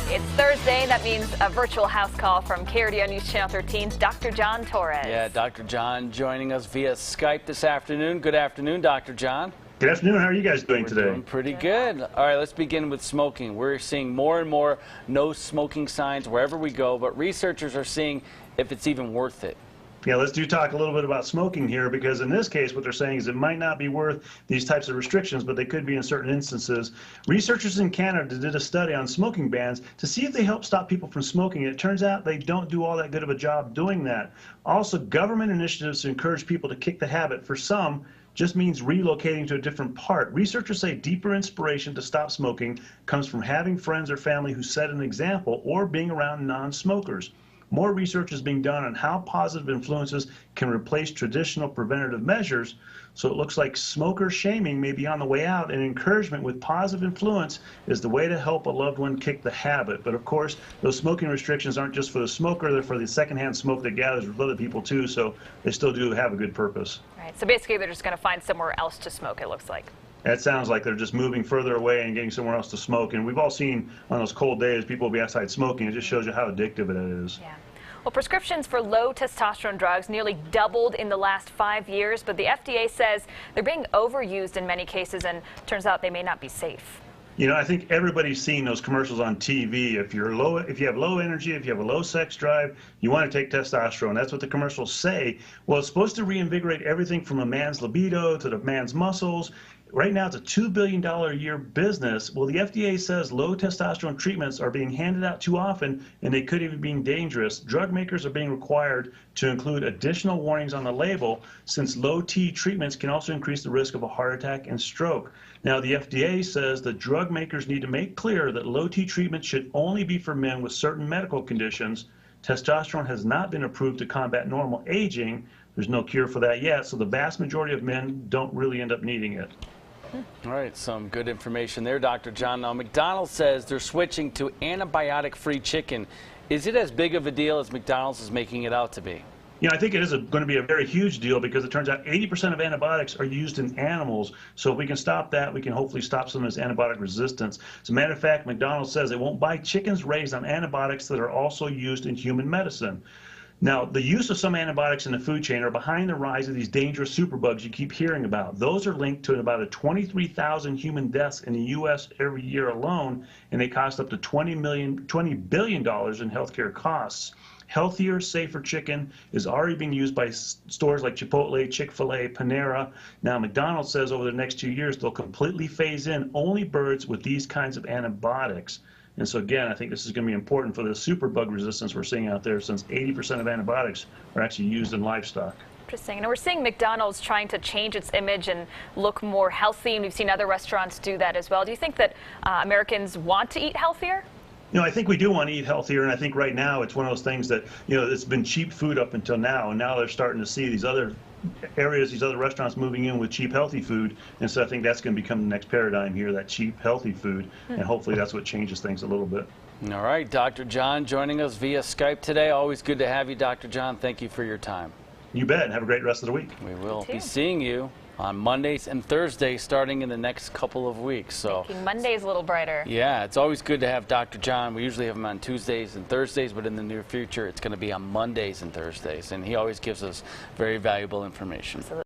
It's Thursday. That means a virtual house call from KRDO News Channel 13's Dr. John Torres. Yeah, Dr. John joining us via Skype this afternoon. Good afternoon, Dr. John. Good afternoon. How are you guys doing today? Doing pretty good. All right, let's begin with smoking. We're seeing more and more no smoking signs wherever we go, but researchers are seeing if it's even worth it. Yeah, let's talk a little bit about smoking here, because in this case what they're saying is it might not be worth these types of restrictions, but they could be in certain instances. Researchers in Canada did a study on smoking bans to see if they help stop people from smoking. It turns out they don't do all that good of a job doing that. Also, government initiatives to encourage people to kick the habit, for some, just means relocating to a different part. Researchers say deeper inspiration to stop smoking comes from having friends or family who set an example or being around non-smokers. More research is being done on how positive influences can replace traditional preventative measures. So it looks like smoker shaming may be on the way out, and encouragement with positive influence is the way to help a loved one kick the habit. But of course, those smoking restrictions aren't just for the smoker, they're for the secondhand smoke that gathers with other people too, so they still do have a good purpose. Right, so basically they're just going to find somewhere else to smoke, it looks like. It sounds like they're just moving further away and getting somewhere else to smoke. And we've all seen on those cold days people will be outside smoking. It just shows you how addictive it is. Yeah. Well, prescriptions for low testosterone drugs nearly doubled in the last 5 years, but the FDA says they're being overused in many cases, and turns out they may not be safe. You know, I think everybody's seen those commercials on TV. If you have low energy, if you have a low sex drive, you want to take testosterone. That's what the commercials say. Well, it's supposed to reinvigorate everything from a man's libido to the man's muscles. Right now, it's a $2 billion a year business. Well, the FDA says low testosterone treatments are being handed out too often, and they could even be dangerous. Drug makers are being required to include additional warnings on the label, since low T treatments can also increase the risk of a heart attack and stroke. Now, the FDA says that drug makers need to make clear that low T treatment should only be for men with certain medical conditions. Testosterone has not been approved to combat normal aging. There's no cure for that yet, so the vast majority of men don't really end up needing it. All right, some good information there, Dr. John. Now, McDonald's says they're switching to antibiotic-free chicken. Is it as big of a deal as McDonald's is making it out to be? You know, I think it is going to be a very huge deal, because it turns out 80% of antibiotics are used in animals. So if we can stop that, we can hopefully stop some of this antibiotic resistance. As a matter of fact, McDonald's says it won't buy chickens raised on antibiotics that are also used in human medicine. Now, the use of some antibiotics in the food chain are behind the rise of these dangerous superbugs you keep hearing about. Those are linked to about 23,000 human deaths in the U.S. every year alone, and they cost up to $20 billion in healthcare costs. Healthier, safer chicken is already being used by stores like Chipotle, Chick-fil-A, Panera. Now, McDonald's says over the next 2 years they'll completely phase in only birds with these kinds of antibiotics. And so again, I think this is going to be important for the superbug resistance we're seeing out there, since 80% of antibiotics are actually used in livestock. Interesting. And we're seeing McDonald's trying to change its image and look more healthy, and we've seen other restaurants do that as well. Do you think that Americans want to eat healthier? You know, I think we do want to eat healthier, and I think right now it's one of those things that, you know, it's been cheap food up until now, and now they're starting to see these other areas, these other restaurants moving in with cheap, healthy food. And so I think that's going to become the next paradigm here, that cheap, healthy food, and hopefully that's what changes things a little bit. All right, Dr. John joining us via Skype today. Always good to have you, Dr. John. Thank you for your time. You bet. Have a great rest of the week. We will be seeing you on Mondays and Thursdays starting in the next couple of weeks. So making Mondays a little brighter. Yeah, it's always good to have Dr. John. We usually have him on Tuesdays and Thursdays, but in the near future it's going to be on Mondays and Thursdays, and he always gives us very valuable information. Absolutely.